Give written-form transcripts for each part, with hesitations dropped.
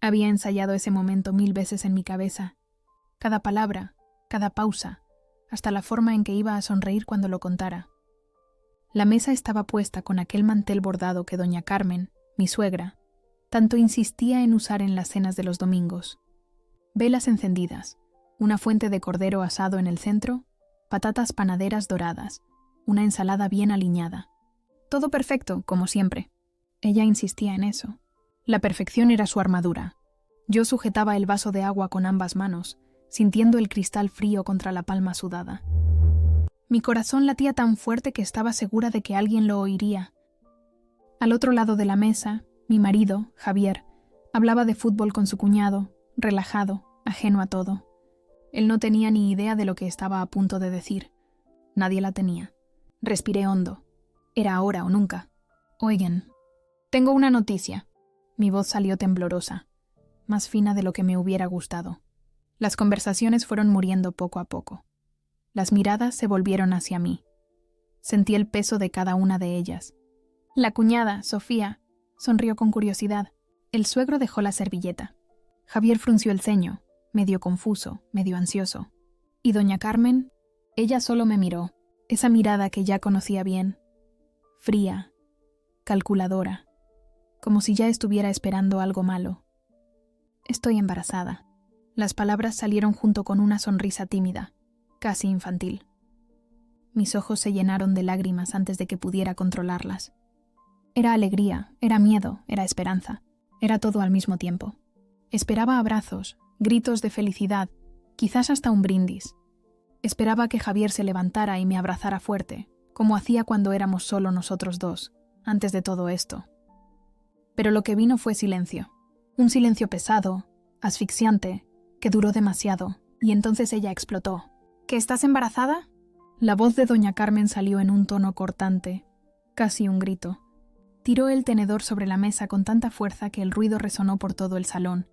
Había ensayado ese momento 1000 veces en mi cabeza. Cada palabra, cada pausa, hasta la forma en que iba a sonreír cuando lo contara. La mesa estaba puesta con aquel mantel bordado que doña Carmen, mi suegra, tanto insistía en usar en las cenas de los domingos. Velas encendidas, una fuente de cordero asado en el centro, patatas panaderas doradas, una ensalada bien aliñada. Todo perfecto, como siempre. Ella insistía en eso. La perfección era su armadura. Yo sujetaba el vaso de agua con ambas manos, sintiendo el cristal frío contra la palma sudada. Mi corazón latía tan fuerte que estaba segura de que alguien lo oiría. Al otro lado de la mesa, mi marido, Javier, hablaba de fútbol con su cuñado, relajado, ajeno a todo. Él no tenía ni idea de lo que estaba a punto de decir. Nadie la tenía. Respiré hondo. Era ahora o nunca. Oigan, tengo una noticia. Mi voz salió temblorosa, más fina de lo que me hubiera gustado. Las conversaciones fueron muriendo poco a poco. Las miradas se volvieron hacia mí. Sentí el peso de cada una de ellas. La cuñada, Sofía, sonrió con curiosidad. El suegro dejó la servilleta. Javier frunció el ceño, medio confuso, medio ansioso. Y doña Carmen, ella solo me miró, esa mirada que ya conocía bien. Fría, calculadora, como si ya estuviera esperando algo malo. Estoy embarazada. Las palabras salieron junto con una sonrisa tímida, casi infantil. Mis ojos se llenaron de lágrimas antes de que pudiera controlarlas. Era alegría, era miedo, era esperanza, era todo al mismo tiempo. Esperaba abrazos, gritos de felicidad, quizás hasta un brindis. Esperaba que Javier se levantara y me abrazara fuerte, como hacía cuando éramos solo nosotros dos, antes de todo esto. Pero lo que vino fue silencio. Un silencio pesado, asfixiante, que duró demasiado, y entonces ella explotó. ¿Que estás embarazada? La voz de doña Carmen salió en un tono cortante, casi un grito. Tiró el tenedor sobre la mesa con tanta fuerza que el ruido resonó por todo el salón.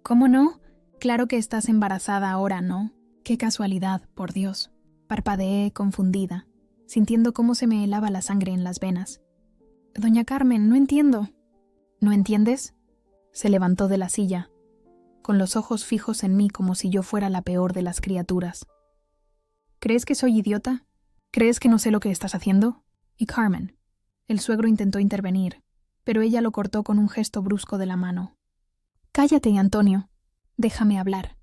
¿Cómo no? Claro que estás embarazada ahora, ¿no? Qué casualidad, por Dios. Parpadeé, confundida, sintiendo cómo se me helaba la sangre en las venas. Doña Carmen, no entiendo. ¿No entiendes? Se levantó de la silla, con los ojos fijos en mí como si yo fuera la peor de las criaturas. ¿Crees que soy idiota? ¿Crees que no sé lo que estás haciendo? Y Carmen. El suegro intentó intervenir, pero ella lo cortó con un gesto brusco de la mano. Cállate, Antonio. Déjame hablar.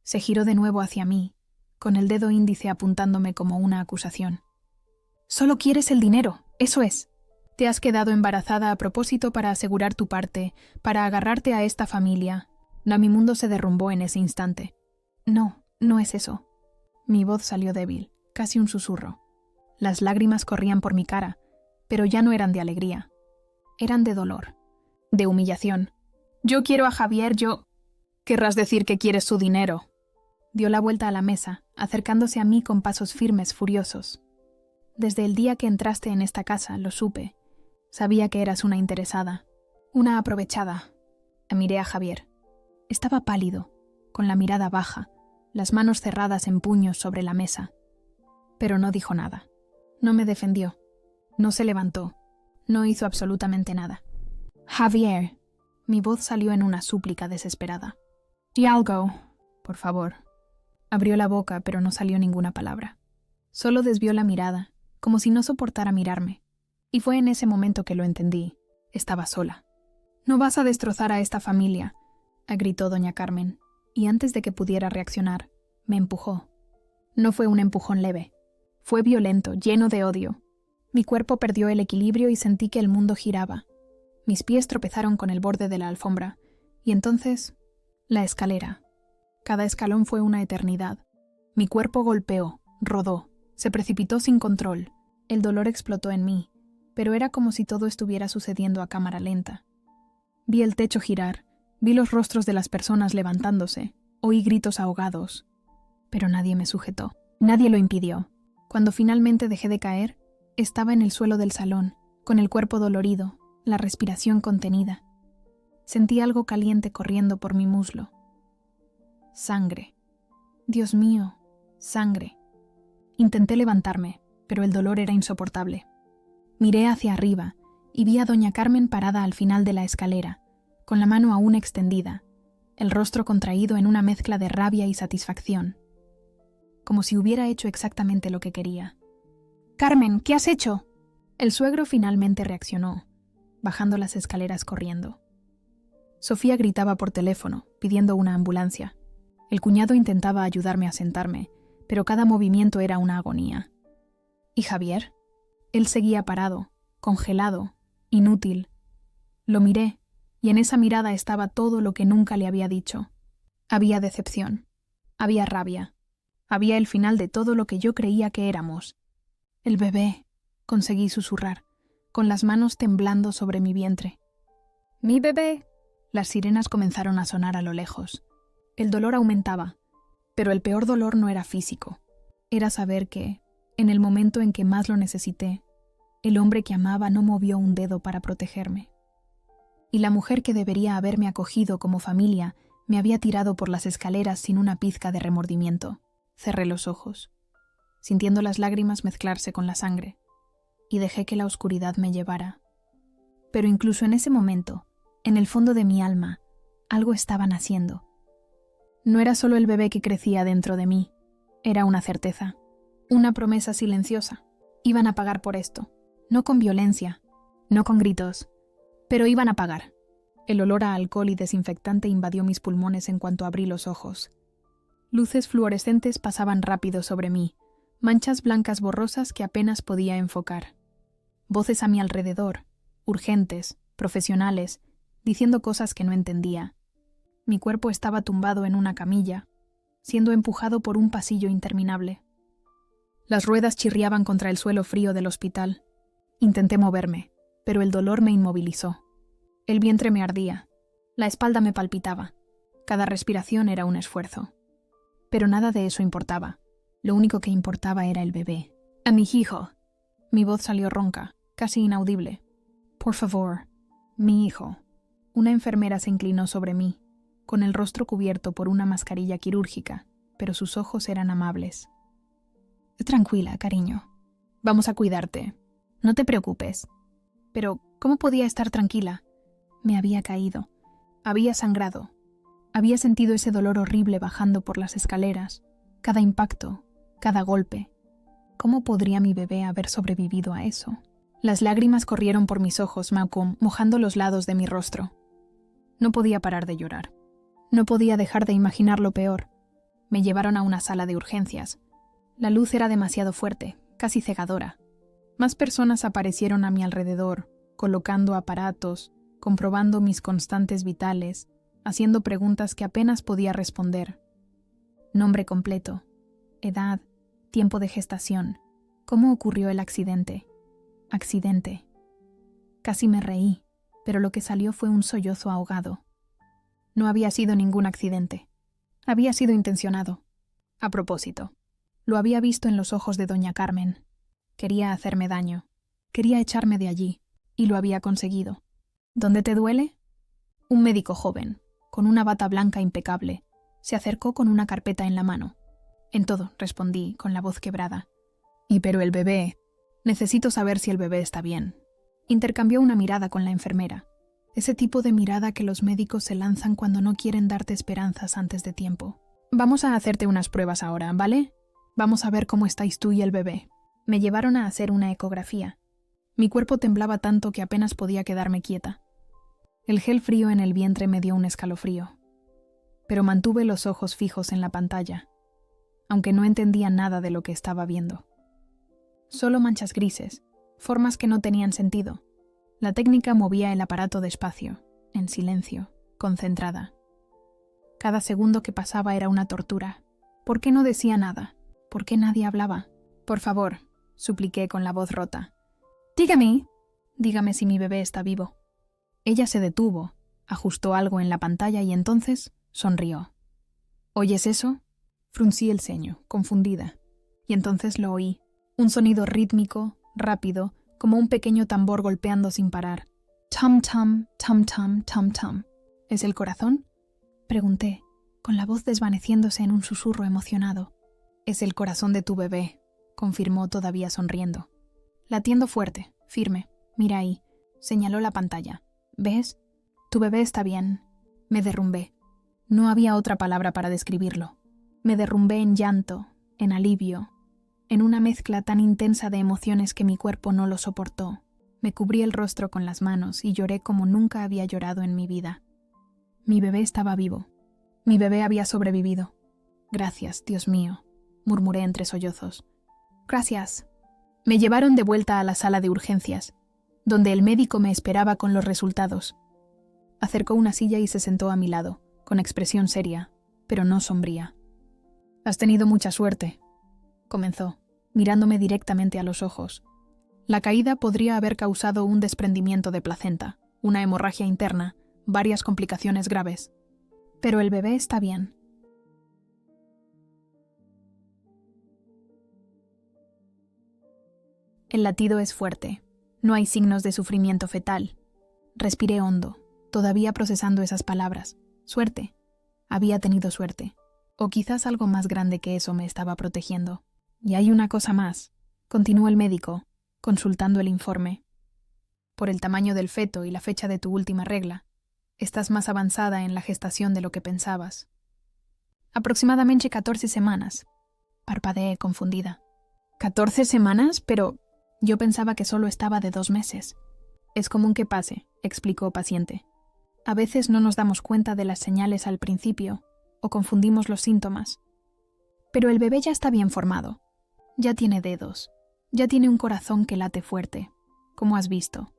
Se giró de nuevo hacia mí, con el dedo índice apuntándome como una acusación. Solo quieres el dinero, eso es. Te has quedado embarazada a propósito para asegurar tu parte, para agarrarte a esta familia. Mi mundo se derrumbó en ese instante. No, no es eso. Mi voz salió débil, casi un susurro. Las lágrimas corrían por mi cara, pero ya no eran de alegría. Eran de dolor, de humillación. Yo quiero a Javier, yo... Querrás decir que quieres su dinero. Dio la vuelta a la mesa, acercándose a mí con pasos firmes, furiosos. Desde el día que entraste en esta casa, lo supe. Sabía que eras una interesada, una aprovechada. Miré a Javier. Estaba pálido, con la mirada baja, las manos cerradas en puños sobre la mesa. Pero no dijo nada. No me defendió. No se levantó. No hizo absolutamente nada. Javier. Mi voz salió en una súplica desesperada. Di algo, por favor. Abrió la boca, pero no salió ninguna palabra. Solo desvió la mirada, como si no soportara mirarme. Y fue en ese momento que lo entendí. Estaba sola. No vas a destrozar a esta familia, gritó doña Carmen, y antes de que pudiera reaccionar, me empujó. No fue un empujón leve. Fue violento, lleno de odio. Mi cuerpo perdió el equilibrio y sentí que el mundo giraba. Mis pies tropezaron con el borde de la alfombra, y entonces, la escalera. Cada escalón fue una eternidad. Mi cuerpo golpeó, rodó, se precipitó sin control. El dolor explotó en mí, pero era como si todo estuviera sucediendo a cámara lenta. Vi el techo girar, vi los rostros de las personas levantándose, oí gritos ahogados. Pero nadie me sujetó, nadie lo impidió. Cuando finalmente dejé de caer, estaba en el suelo del salón, con el cuerpo dolorido, la respiración contenida. Sentí algo caliente corriendo por mi muslo. Sangre. Dios mío, sangre. Intenté levantarme, pero el dolor era insoportable. Miré hacia arriba y vi a doña Carmen parada al final de la escalera, con la mano aún extendida, el rostro contraído en una mezcla de rabia y satisfacción, como si hubiera hecho exactamente lo que quería. «Carmen, ¿qué has hecho?» El suegro finalmente reaccionó, bajando las escaleras corriendo. Sofía gritaba por teléfono, pidiendo una ambulancia. El cuñado intentaba ayudarme a sentarme, pero cada movimiento era una agonía. ¿Y Javier? Él seguía parado, congelado, inútil. Lo miré, y en esa mirada estaba todo lo que nunca le había dicho. Había decepción, había rabia, había el final de todo lo que yo creía que éramos. «El bebé», conseguí susurrar, con las manos temblando sobre mi vientre. «Mi bebé». Las sirenas comenzaron a sonar a lo lejos. El dolor aumentaba, pero el peor dolor no era físico. Era saber que, en el momento en que más lo necesité, el hombre que amaba no movió un dedo para protegerme. Y la mujer que debería haberme acogido como familia me había tirado por las escaleras sin una pizca de remordimiento. Cerré los ojos, sintiendo las lágrimas mezclarse con la sangre, y dejé que la oscuridad me llevara. Pero incluso en ese momento, en el fondo de mi alma, algo estaba naciendo. No era solo el bebé que crecía dentro de mí, era una certeza, una promesa silenciosa. Iban a pagar por esto, no con violencia, no con gritos, pero iban a pagar. El olor a alcohol y desinfectante invadió mis pulmones en cuanto abrí los ojos. Luces fluorescentes pasaban rápido sobre mí, manchas blancas borrosas que apenas podía enfocar. Voces a mi alrededor, urgentes, profesionales, diciendo cosas que no entendía. Mi cuerpo estaba tumbado en una camilla, siendo empujado por un pasillo interminable. Las ruedas chirriaban contra el suelo frío del hospital. Intenté moverme, pero el dolor me inmovilizó. El vientre me ardía, la espalda me palpitaba. Cada respiración era un esfuerzo. Pero nada de eso importaba. Lo único que importaba era el bebé. «A mi hijo». Mi voz salió ronca, casi inaudible. «Por favor, mi hijo». Una enfermera se inclinó sobre mí, con el rostro cubierto por una mascarilla quirúrgica, pero sus ojos eran amables. «Tranquila, cariño. Vamos a cuidarte. No te preocupes». Pero, ¿cómo podía estar tranquila? Me había caído. Había sangrado. Había sentido ese dolor horrible bajando por las escaleras. Cada impacto, cada golpe. ¿Cómo podría mi bebé haber sobrevivido a eso? Las lágrimas corrieron por mis ojos, Malcolm, mojando los lados de mi rostro. No podía parar de llorar. No podía dejar de imaginar lo peor. Me llevaron a una sala de urgencias. La luz era demasiado fuerte, casi cegadora. Más personas aparecieron a mi alrededor, colocando aparatos, comprobando mis constantes vitales, haciendo preguntas que apenas podía responder. Nombre completo, edad, tiempo de gestación, cómo ocurrió el accidente. Accidente. Casi me reí, pero lo que salió fue un sollozo ahogado. No había sido ningún accidente. Había sido intencionado. A propósito. Lo había visto en los ojos de doña Carmen. Quería hacerme daño. Quería echarme de allí, y lo había conseguido. ¿Dónde te duele? Un médico joven, con una bata blanca impecable, se acercó con una carpeta en la mano. En todo, respondí, con la voz quebrada. Y pero el bebé... Necesito saber si el bebé está bien. Intercambió una mirada con la enfermera. Ese tipo de mirada que los médicos se lanzan cuando no quieren darte esperanzas antes de tiempo. Vamos a hacerte unas pruebas ahora, ¿vale? Vamos a ver cómo estáis tú y el bebé. Me llevaron a hacer una ecografía. Mi cuerpo temblaba tanto que apenas podía quedarme quieta. El gel frío en el vientre me dio un escalofrío. Pero mantuve los ojos fijos en la pantalla, aunque no entendía nada de lo que estaba viendo. Solo manchas grises, formas que no tenían sentido. La técnica movía el aparato despacio, en silencio, concentrada. Cada segundo que pasaba era una tortura. ¿Por qué no decía nada? ¿Por qué nadie hablaba? Por favor, supliqué con la voz rota. Dígame si mi bebé está vivo. Ella se detuvo, ajustó algo en la pantalla y entonces sonrió. ¿Oyes eso? Fruncí el ceño, confundida. Y entonces lo oí. Un sonido rítmico, rápido, como un pequeño tambor golpeando sin parar. Tum-tum, tum-tum, tum-tum. ¿Es el corazón? Pregunté, con la voz desvaneciéndose en un susurro emocionado. Es el corazón de tu bebé, confirmó todavía sonriendo. Latiendo fuerte, firme. Mira ahí, señaló la pantalla. ¿Ves? Tu bebé está bien. Me derrumbé. No había otra palabra para describirlo. Me derrumbé en llanto, en alivio, en una mezcla tan intensa de emociones que mi cuerpo no lo soportó. Me cubrí el rostro con las manos y lloré como nunca había llorado en mi vida. Mi bebé estaba vivo. Mi bebé había sobrevivido. Gracias, Dios mío, murmuré entre sollozos. Gracias. Me llevaron de vuelta a la sala de urgencias, donde el médico me esperaba con los resultados. Acercó una silla y se sentó a mi lado, con expresión seria, pero no sombría. «Has tenido mucha suerte», comenzó, mirándome directamente a los ojos. La caída podría haber causado un desprendimiento de placenta, una hemorragia interna, varias complicaciones graves. Pero el bebé está bien. El latido es fuerte. No hay signos de sufrimiento fetal. Respiré hondo, todavía procesando esas palabras. Suerte. Había tenido suerte. O quizás algo más grande que eso me estaba protegiendo. Y hay una cosa más, continuó el médico, consultando el informe. Por el tamaño del feto y la fecha de tu última regla, estás más avanzada en la gestación de lo que pensabas. Aproximadamente 14 semanas. Parpadeé confundida. ¿14 semanas? Pero yo pensaba que solo estaba de 2 meses. Es común que pase, explicó paciente. A veces no nos damos cuenta de las señales al principio, o confundimos los síntomas. Pero el bebé ya está bien formado. Ya tiene dedos. Ya tiene un corazón que late fuerte, como has visto.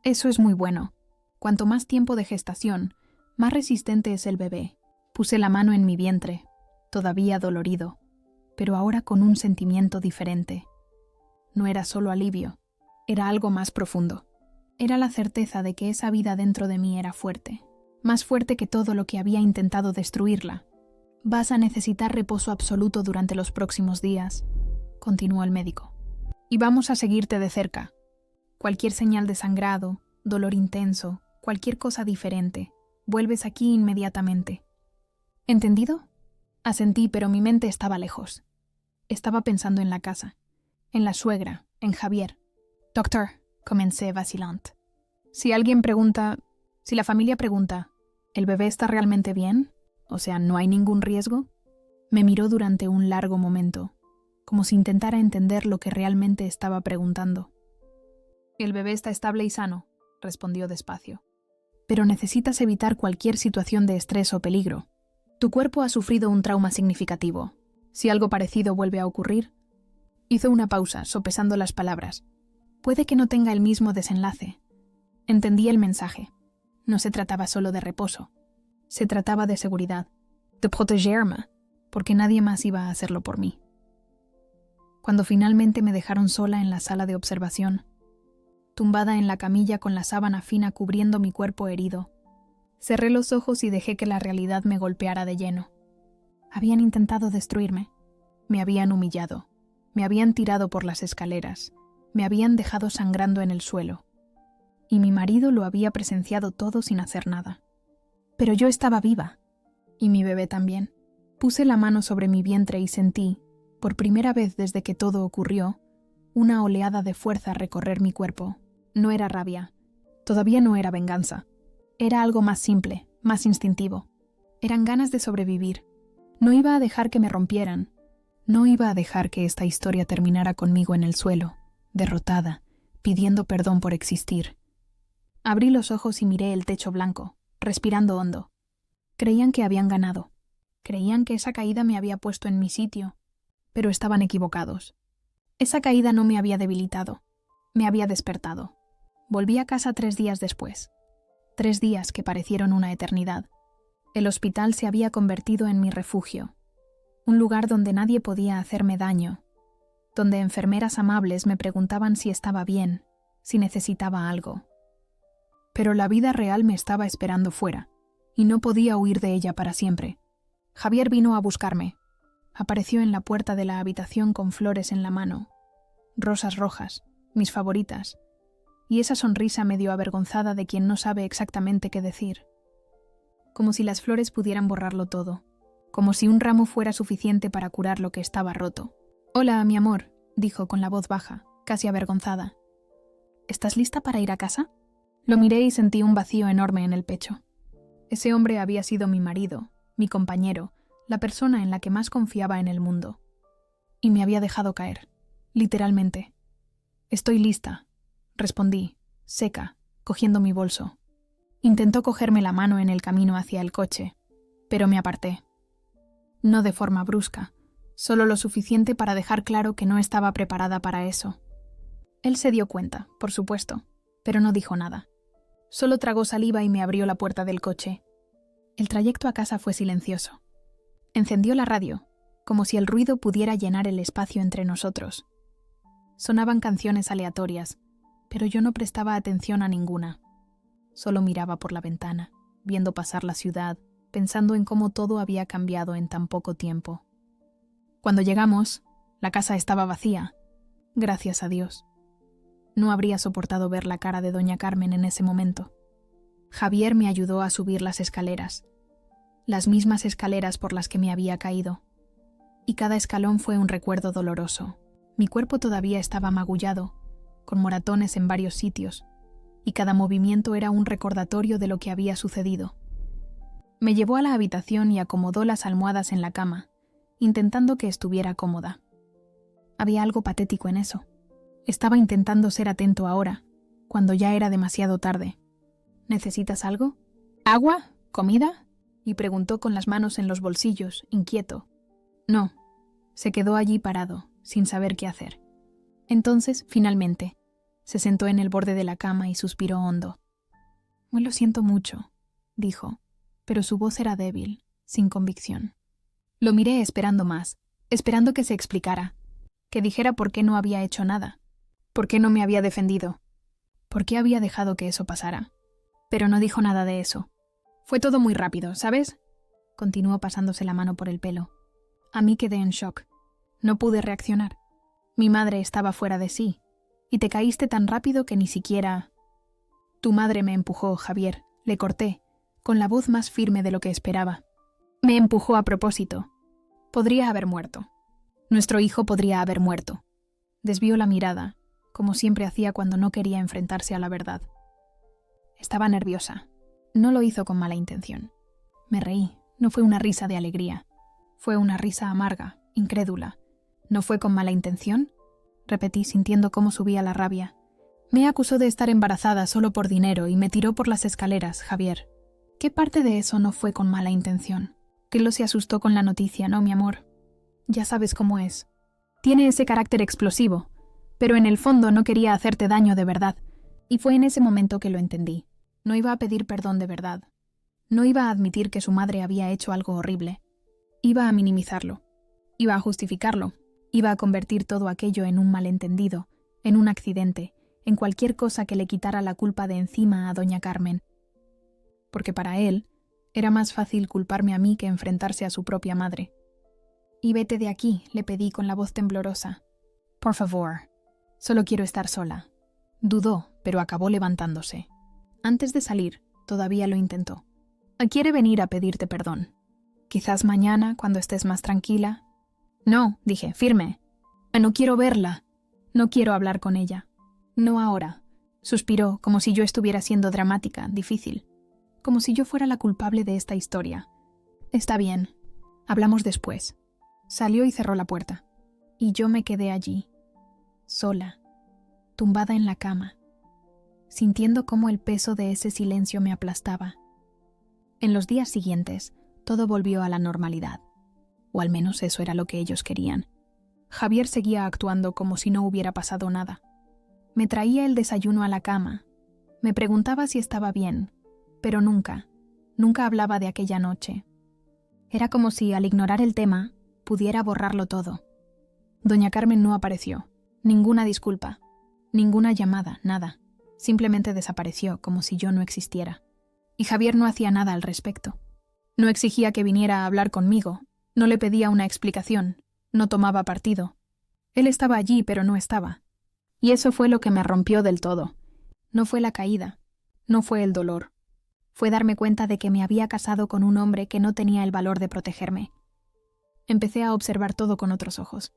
Eso es muy bueno. Cuanto más tiempo de gestación, más resistente es el bebé. Puse la mano en mi vientre, todavía dolorido, pero ahora con un sentimiento diferente. No era solo alivio, era algo más profundo. Era la certeza de que esa vida dentro de mí era fuerte, más fuerte que todo lo que había intentado destruirla. Vas a necesitar reposo absoluto durante los próximos días, continuó el médico. Y vamos a seguirte de cerca. Cualquier señal de sangrado, dolor intenso, cualquier cosa diferente, vuelves aquí inmediatamente. ¿Entendido? Asentí, pero mi mente estaba lejos. Estaba pensando en la casa, en la suegra, en Javier. Doctor, comencé vacilante. Si la familia pregunta, ¿el bebé está realmente bien? O sea, ¿no hay ningún riesgo? Me miró durante un largo momento, como si intentara entender lo que realmente estaba preguntando. El bebé está estable y sano, respondió despacio. Pero necesitas evitar cualquier situación de estrés o peligro. Tu cuerpo ha sufrido un trauma significativo. Si algo parecido vuelve a ocurrir... Hizo una pausa, sopesando las palabras. Puede que no tenga el mismo desenlace. Entendí el mensaje. No se trataba solo de reposo. Se trataba de seguridad. De protegerme, porque nadie más iba a hacerlo por mí. Cuando finalmente me dejaron sola en la sala de observación, tumbada en la camilla con la sábana fina cubriendo mi cuerpo herido, cerré los ojos y dejé que la realidad me golpeara de lleno. Habían intentado destruirme. Me habían humillado. Me habían tirado por las escaleras. Me habían dejado sangrando en el suelo. Y mi marido lo había presenciado todo sin hacer nada. Pero yo estaba viva. Y mi bebé también. Puse la mano sobre mi vientre y sentí, por primera vez desde que todo ocurrió, una oleada de fuerza recorrer mi cuerpo. No era rabia. Todavía no era venganza. Era algo más simple, más instintivo. Eran ganas de sobrevivir. No iba a dejar que me rompieran. No iba a dejar que esta historia terminara conmigo en el suelo, derrotada, pidiendo perdón por existir. Abrí los ojos y miré el techo blanco, respirando hondo. Creían que habían ganado. Creían que esa caída me había puesto en mi sitio, pero estaban equivocados. Esa caída no me había debilitado, me había despertado. Volví a casa 3 días después. 3 días que parecieron una eternidad. El hospital se había convertido en mi refugio, un lugar donde nadie podía hacerme daño, donde enfermeras amables me preguntaban si estaba bien, si necesitaba algo. Pero la vida real me estaba esperando fuera, y no podía huir de ella para siempre. Javier vino a buscarme. Apareció en la puerta de la habitación con flores en la mano, rosas rojas, mis favoritas, y esa sonrisa medio avergonzada de quien no sabe exactamente qué decir. Como si las flores pudieran borrarlo todo, como si un ramo fuera suficiente para curar lo que estaba roto. «Hola, mi amor», dijo con la voz baja, casi avergonzada. «¿Estás lista para ir a casa?» Lo miré y sentí un vacío enorme en el pecho. Ese hombre había sido mi marido, mi compañero, la persona en la que más confiaba en el mundo. Y me había dejado caer, literalmente. «Estoy lista», respondí, seca, cogiendo mi bolso. Intentó cogerme la mano en el camino hacia el coche, pero me aparté. No de forma brusca, solo lo suficiente para dejar claro que no estaba preparada para eso. Él se dio cuenta, por supuesto, pero no dijo nada. Solo tragó saliva y me abrió la puerta del coche. El trayecto a casa fue silencioso. Encendió la radio, como si el ruido pudiera llenar el espacio entre nosotros. Sonaban canciones aleatorias, pero yo no prestaba atención a ninguna. Solo miraba por la ventana, viendo pasar la ciudad, pensando en cómo todo había cambiado en tan poco tiempo. Cuando llegamos, la casa estaba vacía, gracias a Dios. No habría soportado ver la cara de doña Carmen en ese momento. Javier me ayudó a subir las escaleras, las mismas escaleras por las que me había caído. Y cada escalón fue un recuerdo doloroso. Mi cuerpo todavía estaba magullado, con moratones en varios sitios, y cada movimiento era un recordatorio de lo que había sucedido. Me llevó a la habitación y acomodó las almohadas en la cama, intentando que estuviera cómoda. Había algo patético en eso. Estaba intentando ser atento ahora, cuando ya era demasiado tarde. «¿Necesitas algo? ¿Agua? ¿Comida?», y preguntó con las manos en los bolsillos, inquieto. No, se quedó allí parado, sin saber qué hacer. Entonces, finalmente, se sentó en el borde de la cama y suspiró hondo. «Me lo siento mucho», dijo, pero su voz era débil, sin convicción. Lo miré esperando más, esperando que se explicara, que dijera por qué no había hecho nada, por qué no me había defendido, por qué había dejado que eso pasara. Pero no dijo nada de eso. «Fue todo muy rápido, ¿sabes?», continuó pasándose la mano por el pelo. A mí quedé en shock. No pude reaccionar. Mi madre estaba fuera de sí, y te caíste tan rápido que ni siquiera... Tu madre me empujó, Javier, le corté, con la voz más firme de lo que esperaba. Me empujó a propósito. Podría haber muerto. Nuestro hijo podría haber muerto. Desvió la mirada, como siempre hacía cuando no quería enfrentarse a la verdad. Estaba nerviosa. No lo hizo con mala intención. Me reí. No fue una risa de alegría. Fue una risa amarga, incrédula. ¿No fue con mala intención?, repetí sintiendo cómo subía la rabia. Me acusó de estar embarazada solo por dinero y me tiró por las escaleras, Javier. ¿Qué parte de eso no fue con mala intención? Carlos se asustó con la noticia, ¿no, mi amor? Ya sabes cómo es. Tiene ese carácter explosivo, pero en el fondo no quería hacerte daño de verdad. Y fue en ese momento que lo entendí. No iba a pedir perdón de verdad. No iba a admitir que su madre había hecho algo horrible. Iba a minimizarlo. Iba a justificarlo. Iba a convertir todo aquello en un malentendido, en un accidente, en cualquier cosa que le quitara la culpa de encima a doña Carmen. Porque para él era más fácil culparme a mí que enfrentarse a su propia madre. «Y vete de aquí», le pedí con la voz temblorosa. «Por favor, solo quiero estar sola». Dudó, pero acabó levantándose. Antes de salir, todavía lo intentó. «¿Quiere venir a pedirte perdón? Quizás mañana, cuando estés más tranquila». «No», dije, firme. «No quiero verla. No quiero hablar con ella. No ahora». Suspiró, como si yo estuviera siendo dramática, difícil. Como si yo fuera la culpable de esta historia. «Está bien. Hablamos después». Salió y cerró la puerta. Y yo me quedé allí, sola, tumbada en la cama, sintiendo cómo el peso de ese silencio me aplastaba. En los días siguientes, todo volvió a la normalidad. O al menos eso era lo que ellos querían. Javier seguía actuando como si no hubiera pasado nada. Me traía el desayuno a la cama. Me preguntaba si estaba bien, pero nunca hablaba de aquella noche. Era como si, al ignorar el tema, pudiera borrarlo todo. Doña Carmen no apareció. Ninguna disculpa. Ninguna llamada, nada. Simplemente desapareció, como si yo no existiera. Y Javier no hacía nada al respecto. No exigía que viniera a hablar conmigo. No le pedía una explicación. No tomaba partido. Él estaba allí, pero no estaba. Y eso fue lo que me rompió del todo. No fue la caída. No fue el dolor. Fue darme cuenta de que me había casado con un hombre que no tenía el valor de protegerme. Empecé a observar todo con otros ojos.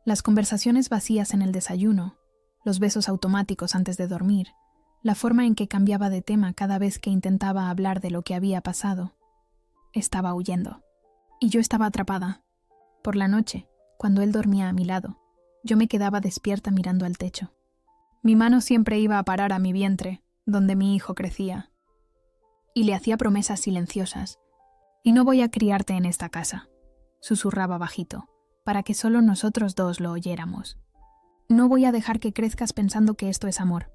Las conversaciones vacías en el desayuno, los besos automáticos antes de dormir, la forma en que cambiaba de tema cada vez que intentaba hablar de lo que había pasado. Estaba huyendo. Y yo estaba atrapada. Por la noche, cuando él dormía a mi lado, yo me quedaba despierta mirando al techo. Mi mano siempre iba a parar a mi vientre, donde mi hijo crecía. Y le hacía promesas silenciosas. «Y no voy a criarte en esta casa», susurraba bajito, para que solo nosotros dos lo oyéramos. «No voy a dejar que crezcas pensando que esto es amor,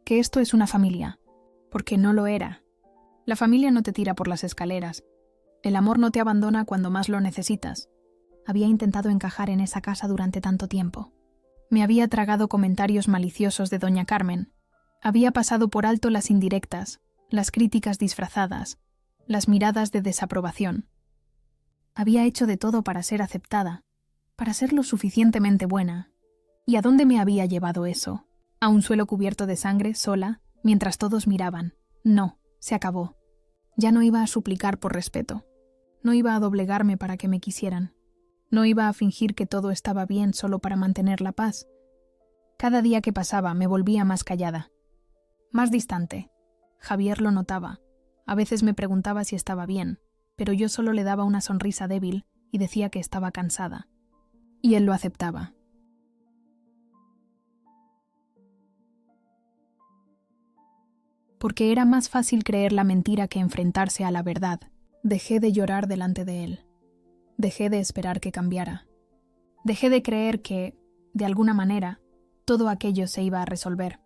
que esto es una familia, porque no lo era. La familia no te tira por las escaleras. El amor no te abandona cuando más lo necesitas». Había intentado encajar en esa casa durante tanto tiempo. Me había tragado comentarios maliciosos de doña Carmen. Había pasado por alto las indirectas, las críticas disfrazadas, las miradas de desaprobación. Había hecho de todo para ser aceptada, para ser lo suficientemente buena. ¿Y a dónde me había llevado eso? ¿A un suelo cubierto de sangre, sola, mientras todos miraban? No, se acabó. Ya no iba a suplicar por respeto. No iba a doblegarme para que me quisieran. No iba a fingir que todo estaba bien solo para mantener la paz. Cada día que pasaba me volvía más callada, más distante. Javier lo notaba. A veces me preguntaba si estaba bien, pero yo solo le daba una sonrisa débil y decía que estaba cansada. Y él lo aceptaba. Porque era más fácil creer la mentira que enfrentarse a la verdad. Dejé de llorar delante de él. Dejé de esperar que cambiara. Dejé de creer que, de alguna manera, todo aquello se iba a resolver.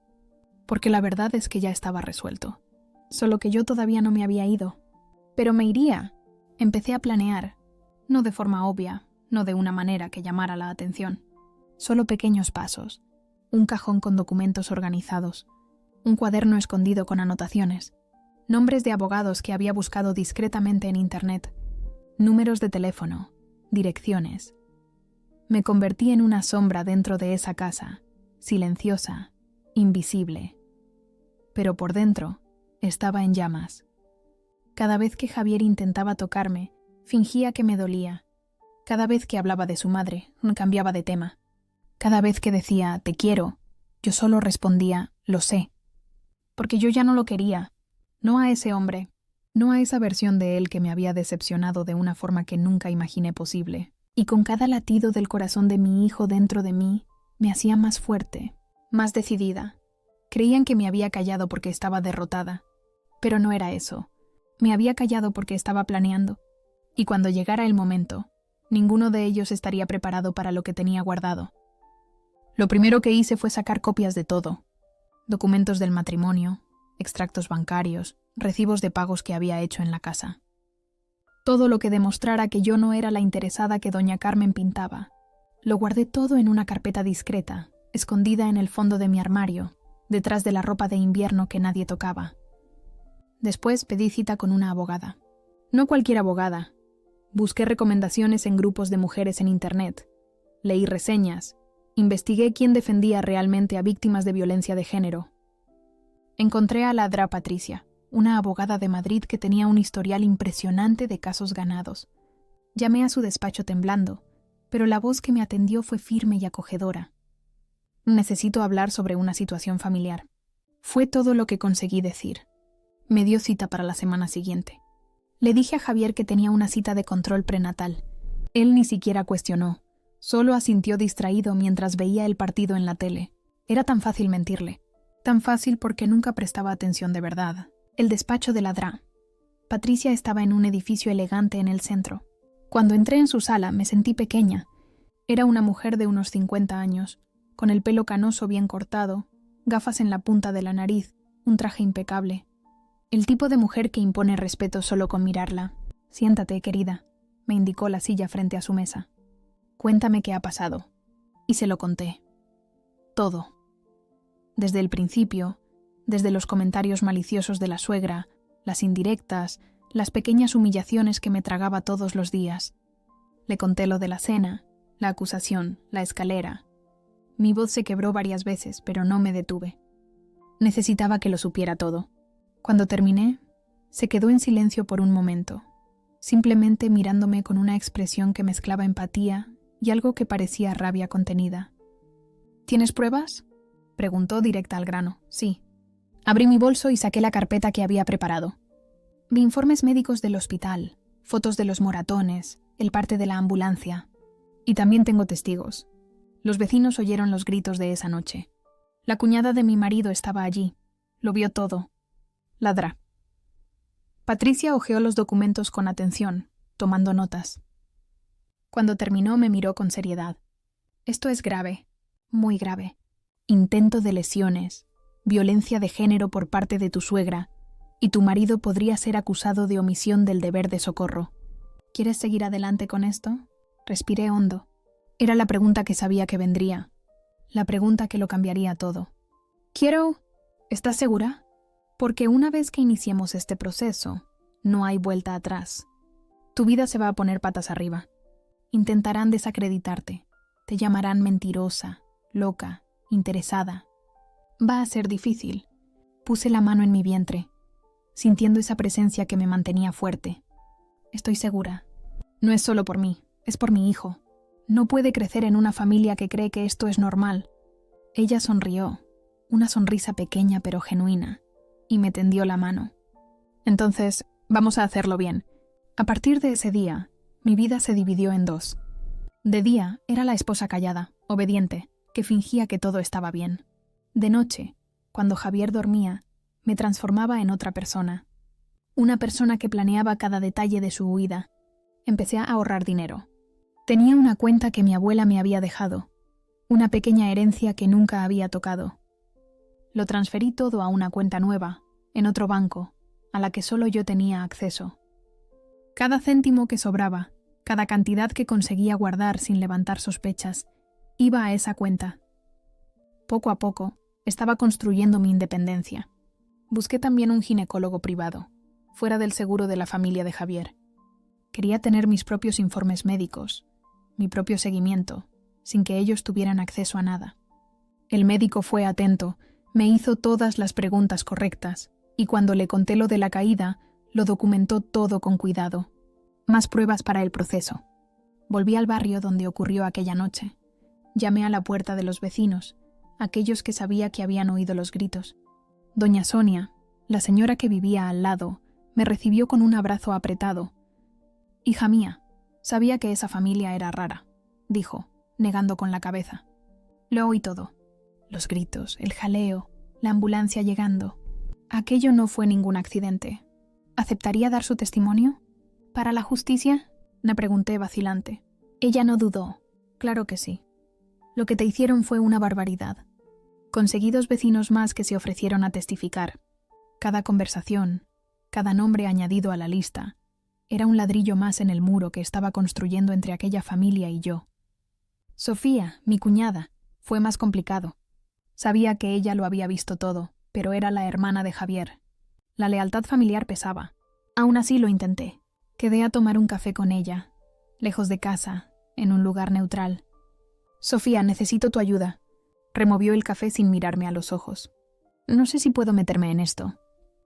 Porque la verdad es que ya estaba resuelto. Solo que yo todavía no me había ido. Pero me iría. Empecé a planear. No de forma obvia, no de una manera que llamara la atención. Solo pequeños pasos. Un cajón con documentos organizados. Un cuaderno escondido con anotaciones. Nombres de abogados que había buscado discretamente en Internet. Números de teléfono. Direcciones. Me convertí en una sombra dentro de esa casa, silenciosa, invisible. Pero por dentro estaba en llamas. Cada vez que Javier intentaba tocarme, fingía que me dolía. Cada vez que hablaba de su madre, cambiaba de tema. Cada vez que decía «te quiero», yo solo respondía «lo sé». Porque yo ya no lo quería, no a ese hombre, no a esa versión de él que me había decepcionado de una forma que nunca imaginé posible. Y con cada latido del corazón de mi hijo dentro de mí, me hacía más fuerte, más decidida. Creían que me había callado porque estaba derrotada. Pero no era eso. Me había callado porque estaba planeando. Y cuando llegara el momento, ninguno de ellos estaría preparado para lo que tenía guardado. Lo primero que hice fue sacar copias de todo. Documentos del matrimonio, extractos bancarios, recibos de pagos que había hecho en la casa. Todo lo que demostrara que yo no era la interesada que doña Carmen pintaba. Lo guardé todo en una carpeta discreta, escondida en el fondo de mi armario, detrás de la ropa de invierno que nadie tocaba. Después pedí cita con una abogada. No cualquier abogada. Busqué recomendaciones en grupos de mujeres en Internet. Leí reseñas. Investigué quién defendía realmente a víctimas de violencia de género. Encontré a la Dra. Patricia, una abogada de Madrid que tenía un historial impresionante de casos ganados. Llamé a su despacho temblando, pero la voz que me atendió fue firme y acogedora. Necesito hablar sobre una situación familiar. Fue todo lo que conseguí decir. Me dio cita para la semana siguiente. Le dije a Javier que tenía una cita de control prenatal. Él ni siquiera cuestionó, solo asintió distraído mientras veía el partido en la tele. Era tan fácil mentirle. Tan fácil porque nunca prestaba atención de verdad. El despacho de la Dra. Patricia estaba en un edificio elegante en el centro. Cuando entré en su sala me sentí pequeña. Era una mujer de unos 50 años, con el pelo canoso bien cortado, gafas en la punta de la nariz, un traje impecable. El tipo de mujer que impone respeto solo con mirarla. «Siéntate, querida», me indicó la silla frente a su mesa. «Cuéntame qué ha pasado». Y se lo conté. Todo. Desde el principio, desde los comentarios maliciosos de la suegra, las indirectas, las pequeñas humillaciones que me tragaba todos los días. Le conté lo de la cena, la acusación, la escalera. Mi voz se quebró varias veces, pero no me detuve. Necesitaba que lo supiera todo. Cuando terminé, se quedó en silencio por un momento, simplemente mirándome con una expresión que mezclaba empatía y algo que parecía rabia contenida. «¿Tienes pruebas?», preguntó directa al grano. «Sí». Abrí mi bolso y saqué la carpeta que había preparado. Vi informes médicos del hospital, fotos de los moratones, el parte de la ambulancia. Y también tengo testigos. Los vecinos oyeron los gritos de esa noche. La cuñada de mi marido estaba allí. Lo vio todo. Ladra. Patricia hojeó los documentos con atención, tomando notas. Cuando terminó me miró con seriedad. Esto es grave, muy grave. Intento de lesiones, violencia de género por parte de tu suegra, y tu marido podría ser acusado de omisión del deber de socorro. ¿Quieres seguir adelante con esto? Respiré hondo. Era la pregunta que sabía que vendría. La pregunta que lo cambiaría todo. Quiero... ¿Estás segura? Porque una vez que iniciemos este proceso, no hay vuelta atrás. Tu vida se va a poner patas arriba. Intentarán desacreditarte. Te llamarán mentirosa, loca, interesada. Va a ser difícil. Puse la mano en mi vientre, sintiendo esa presencia que me mantenía fuerte. Estoy segura. No es solo por mí, es por mi hijo. No puede crecer en una familia que cree que esto es normal. Ella sonrió, una sonrisa pequeña pero genuina, y me tendió la mano. Entonces, vamos a hacerlo bien. A partir de ese día, mi vida se dividió en dos. De día era la esposa callada, obediente, que fingía que todo estaba bien. De noche, cuando Javier dormía, me transformaba en otra persona. Una persona que planeaba cada detalle de su huida. Empecé a ahorrar dinero. Tenía una cuenta que mi abuela me había dejado, una pequeña herencia que nunca había tocado. Lo transferí todo a una cuenta nueva, en otro banco, a la que solo yo tenía acceso. Cada céntimo que sobraba, cada cantidad que conseguía guardar sin levantar sospechas, iba a esa cuenta. Poco a poco, estaba construyendo mi independencia. Busqué también un ginecólogo privado, fuera del seguro de la familia de Javier. Quería tener mis propios informes médicos, mi propio seguimiento, sin que ellos tuvieran acceso a nada. El médico fue atento, me hizo todas las preguntas correctas, y cuando le conté lo de la caída, lo documentó todo con cuidado. Más pruebas para el proceso. Volví al barrio donde ocurrió aquella noche. Llamé a la puerta de los vecinos, aquellos que sabía que habían oído los gritos. Doña Sonia, la señora que vivía al lado, me recibió con un abrazo apretado. «Hija mía, sabía que esa familia era rara», dijo, negando con la cabeza. Lo oí todo. Los gritos, el jaleo, la ambulancia llegando. Aquello no fue ningún accidente. ¿Aceptaría dar su testimonio? ¿Para la justicia?, le pregunté vacilante. Ella no dudó. Claro que sí. Lo que te hicieron fue una barbaridad. Conseguí 2 vecinos más que se ofrecieron a testificar. Cada conversación, cada nombre añadido a la lista, era un ladrillo más en el muro que estaba construyendo entre aquella familia y yo. Sofía, mi cuñada, fue más complicado. Sabía que ella lo había visto todo, pero era la hermana de Javier. La lealtad familiar pesaba. Aún así lo intenté. Quedé a tomar un café con ella, lejos de casa, en un lugar neutral. «Sofía, necesito tu ayuda». Removió el café sin mirarme a los ojos. «No sé si puedo meterme en esto.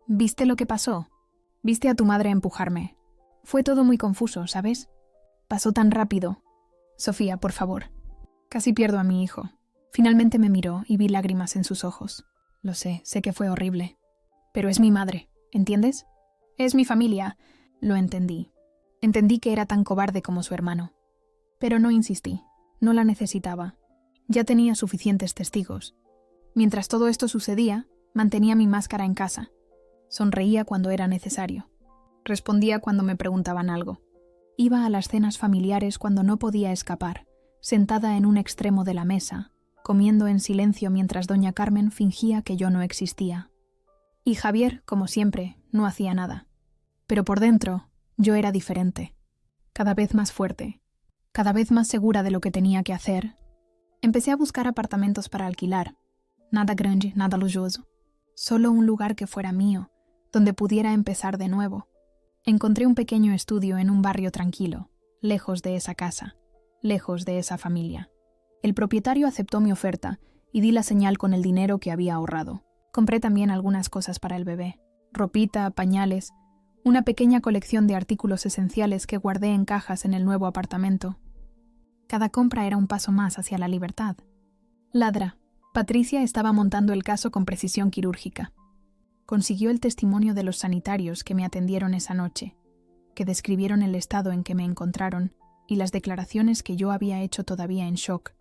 ¿Viste lo que pasó? Viste a tu madre empujarme. Fue todo muy confuso, ¿sabes? Pasó tan rápido. Sofía, por favor». Casi pierdo a mi hijo. Finalmente me miró y vi lágrimas en sus ojos. Lo sé que fue horrible. Pero es mi madre, ¿entiendes? Es mi familia. Lo entendí. Entendí que era tan cobarde como su hermano. Pero no insistí. No la necesitaba. Ya tenía suficientes testigos. Mientras todo esto sucedía, mantenía mi máscara en casa. Sonreía cuando era necesario. Respondía cuando me preguntaban algo. Iba a las cenas familiares cuando no podía escapar, sentada en un extremo de la mesa, comiendo en silencio mientras doña Carmen fingía que yo no existía. Y Javier, como siempre, no hacía nada. Pero por dentro, yo era diferente. Cada vez más fuerte, cada vez más segura de lo que tenía que hacer. Empecé a buscar apartamentos para alquilar. Nada grande, nada lujoso. Solo un lugar que fuera mío, donde pudiera empezar de nuevo. Encontré un pequeño estudio en un barrio tranquilo, lejos de esa casa, lejos de esa familia. El propietario aceptó mi oferta y di la señal con el dinero que había ahorrado. Compré también algunas cosas para el bebé, ropita, pañales, una pequeña colección de artículos esenciales que guardé en cajas en el nuevo apartamento. Cada compra era un paso más hacia la libertad. Ladra. Patricia estaba montando el caso con precisión quirúrgica. Consiguió el testimonio de los sanitarios que me atendieron esa noche, que describieron el estado en que me encontraron y las declaraciones que yo había hecho todavía en shock.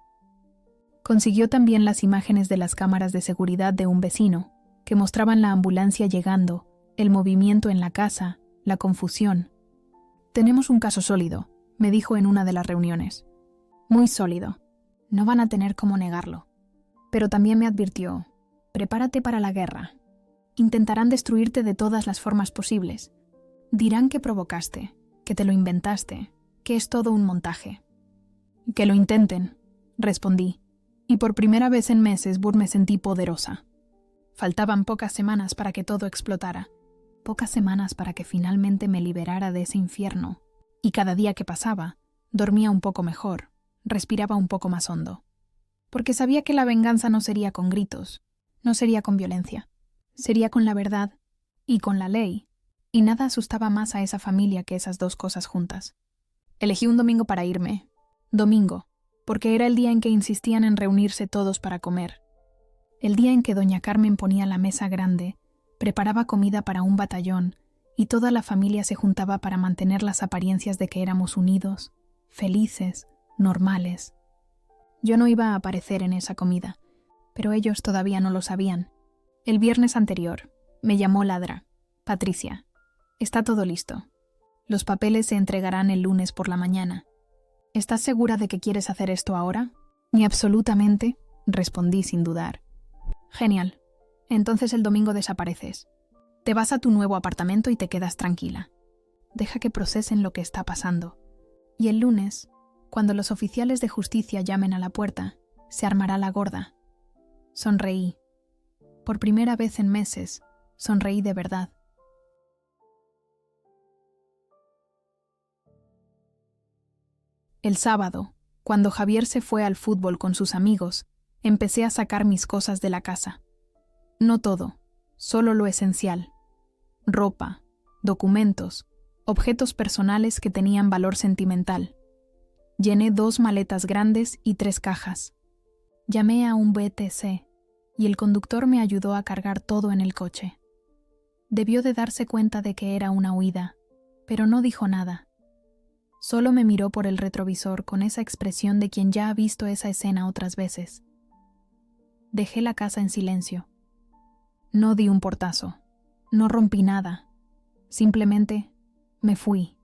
Consiguió también las imágenes de las cámaras de seguridad de un vecino, que mostraban la ambulancia llegando, el movimiento en la casa, la confusión. «Tenemos un caso sólido», me dijo en una de las reuniones. «Muy sólido. No van a tener cómo negarlo». Pero también me advirtió: «Prepárate para la guerra. Intentarán destruirte de todas las formas posibles. Dirán que provocaste, que te lo inventaste, que es todo un montaje». «Que lo intenten», respondí, y por primera vez en meses me sentí poderosa. Faltaban pocas semanas para que todo explotara, pocas semanas para que finalmente me liberara de ese infierno, y cada día que pasaba, dormía un poco mejor, respiraba un poco más hondo. Porque sabía que la venganza no sería con gritos, no sería con violencia, sería con la verdad y con la ley, y nada asustaba más a esa familia que esas dos cosas juntas. Elegí un domingo para irme. Domingo, porque era el día en que insistían en reunirse todos para comer. El día en que doña Carmen ponía la mesa grande, preparaba comida para un batallón y toda la familia se juntaba para mantener las apariencias de que éramos unidos, felices, normales. Yo no iba a aparecer en esa comida, pero ellos todavía no lo sabían. El viernes anterior, me llamó Ladra: «Patricia, está todo listo. Los papeles se entregarán el lunes por la mañana. ¿Estás segura de que quieres hacer esto ahora?» «Ni absolutamente», respondí sin dudar. «Genial. Entonces el domingo desapareces. Te vas a tu nuevo apartamento y te quedas tranquila. Deja que procesen lo que está pasando. Y el lunes, cuando los oficiales de justicia llamen a la puerta, se armará la gorda». Sonreí. Por primera vez en meses, sonreí de verdad. El sábado, cuando Javier se fue al fútbol con sus amigos, empecé a sacar mis cosas de la casa. No todo, solo lo esencial. Ropa, documentos, objetos personales que tenían valor sentimental. Llené 2 maletas grandes y 3 cajas. Llamé a un BTC y el conductor me ayudó a cargar todo en el coche. Debió de darse cuenta de que era una huida, pero no dijo nada. Solo me miró por el retrovisor con esa expresión de quien ya ha visto esa escena otras veces. Dejé la casa en silencio. No di un portazo, no rompí nada, simplemente me fui.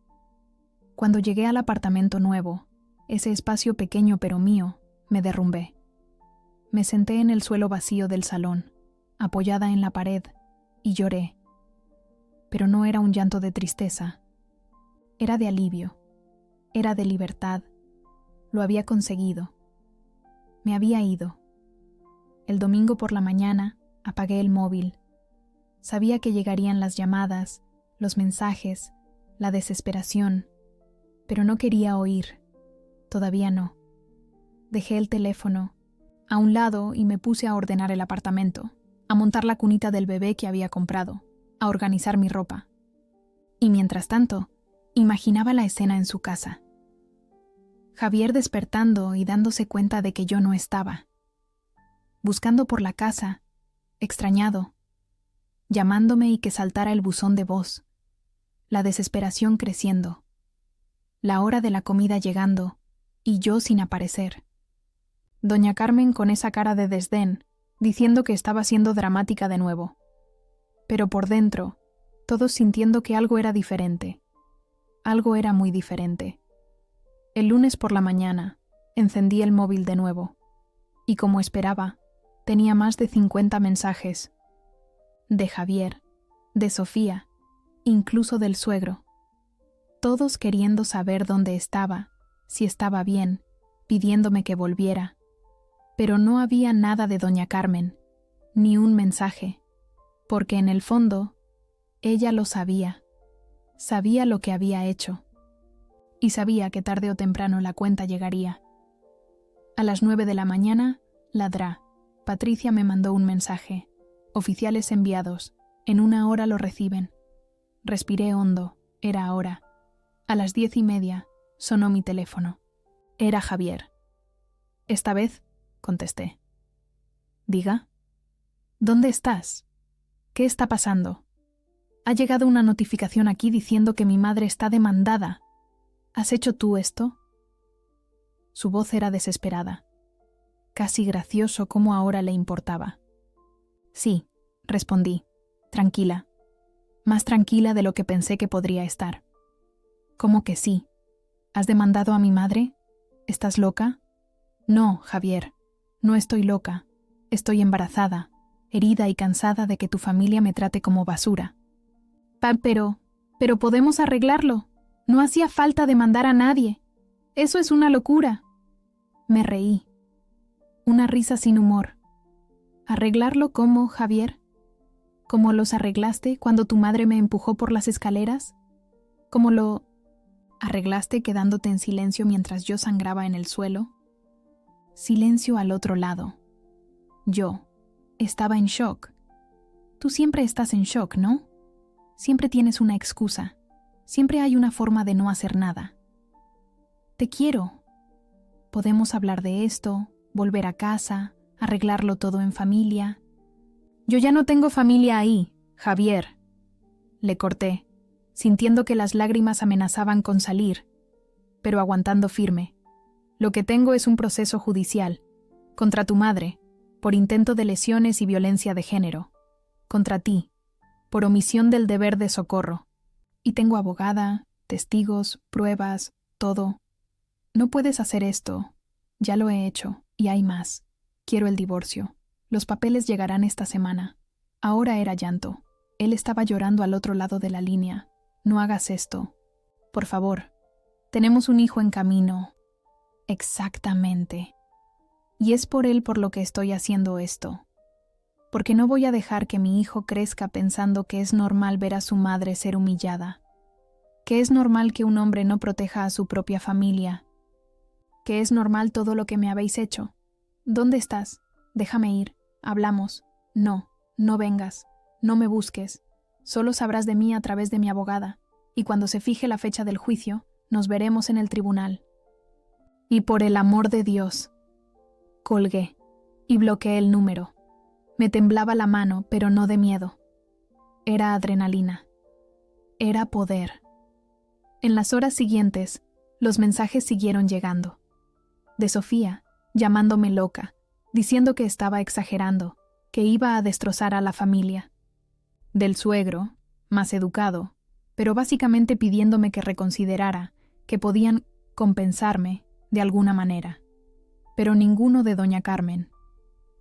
Cuando llegué al apartamento nuevo, ese espacio pequeño pero mío, me derrumbé. Me senté en el suelo vacío del salón, apoyada en la pared, y lloré. Pero no era un llanto de tristeza, era de alivio. Era de libertad. Lo había conseguido. Me había ido. El domingo por la mañana apagué el móvil. Sabía que llegarían las llamadas, los mensajes, la desesperación, pero no quería oír. Todavía no. Dejé el teléfono a un lado y me puse a ordenar el apartamento, a montar la cunita del bebé que había comprado, a organizar mi ropa. Y mientras tanto, imaginaba la escena en su casa. Javier despertando y dándose cuenta de que yo no estaba. Buscando por la casa, extrañado. Llamándome y que saltara el buzón de voz. La desesperación creciendo. La hora de la comida llegando y yo sin aparecer. Doña Carmen con esa cara de desdén, diciendo que estaba siendo dramática de nuevo. Pero por dentro, todos sintiendo que algo era diferente. Algo era muy diferente. El lunes por la mañana, encendí el móvil de nuevo, y como esperaba, tenía más de 50 mensajes. De Javier, de Sofía, incluso del suegro. Todos queriendo saber dónde estaba, si estaba bien, pidiéndome que volviera. Pero no había nada de doña Carmen, ni un mensaje, porque en el fondo, ella lo sabía. Sabía lo que había hecho. Y sabía que tarde o temprano la cuenta llegaría. A las 9 de la mañana, Ladra. Patricia me mandó un mensaje. Oficiales enviados. En 1 hora lo reciben. Respiré hondo. Era ahora. A las 10:30 sonó mi teléfono. Era Javier. Esta vez, contesté. «Diga». «¿Dónde estás?». ¿Qué está pasando? Ha llegado una notificación aquí diciendo que mi madre está demandada. ¿Has hecho tú esto? Su voz era desesperada. Casi gracioso cómo ahora le importaba. Sí, respondí, tranquila. Más tranquila de lo que pensé que podría estar. ¿Cómo que sí? ¿Has demandado a mi madre? ¿Estás loca? No, Javier, no estoy loca. Estoy embarazada, herida y cansada de que tu familia me trate como basura. Pero podemos arreglarlo. No hacía falta demandar a nadie. Eso es una locura. Me reí. Una risa sin humor. ¿Arreglarlo cómo, Javier? ¿Cómo los arreglaste cuando tu madre me empujó por las escaleras? ¿Cómo lo arreglaste quedándote en silencio mientras yo sangraba en el suelo? Silencio al otro lado. Yo estaba en shock. Tú siempre estás en shock, ¿no? Siempre tienes una excusa. Siempre hay una forma de no hacer nada. Te quiero. Podemos hablar de esto, volver a casa, arreglarlo todo en familia. Yo ya no tengo familia ahí, Javier. Le corté, sintiendo que las lágrimas amenazaban con salir, pero aguantando firme. Lo que tengo es un proceso judicial, contra tu madre, por intento de lesiones y violencia de género, contra ti, por omisión del deber de socorro. Y tengo abogada, testigos, pruebas, todo. No puedes hacer esto. Ya lo he hecho, y hay más. Quiero el divorcio. Los papeles llegarán esta semana. Ahora era llanto. Él estaba llorando al otro lado de la línea. No hagas esto. Por favor. Tenemos un hijo en camino. Exactamente. Y es por él por lo que estoy haciendo esto. Porque no voy a dejar que mi hijo crezca pensando que es normal ver a su madre ser humillada. Que es normal que un hombre no proteja a su propia familia. Que es normal todo lo que me habéis hecho. ¿Dónde estás? Déjame ir. Hablamos. No, no vengas. No me busques. Solo sabrás de mí a través de mi abogada. Y cuando se fije la fecha del juicio, nos veremos en el tribunal. Y por el amor de Dios. Colgué y bloqueé el número. Me temblaba la mano, pero no de miedo. Era adrenalina. Era poder. En las horas siguientes, los mensajes siguieron llegando. De Sofía, llamándome loca, diciendo que estaba exagerando, que iba a destrozar a la familia. Del suegro, más educado, pero básicamente pidiéndome que reconsiderara, que podían compensarme de alguna manera. Pero ninguno de doña Carmen,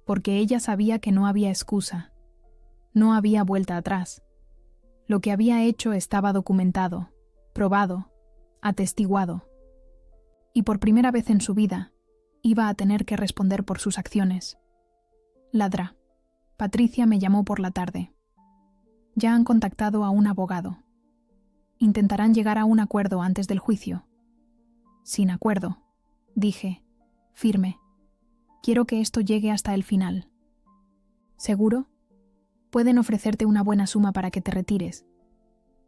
porque ella sabía que no había excusa, no había vuelta atrás. Lo que había hecho estaba documentado, probado, atestiguado. Y por primera vez en su vida, iba a tener que responder por sus acciones. Ladra. Patricia me llamó por la tarde. Ya han contactado a un abogado. Intentarán llegar a un acuerdo antes del juicio. Sin acuerdo, dije, firme. Quiero que esto llegue hasta el final. ¿Seguro? Pueden ofrecerte una buena suma para que te retires.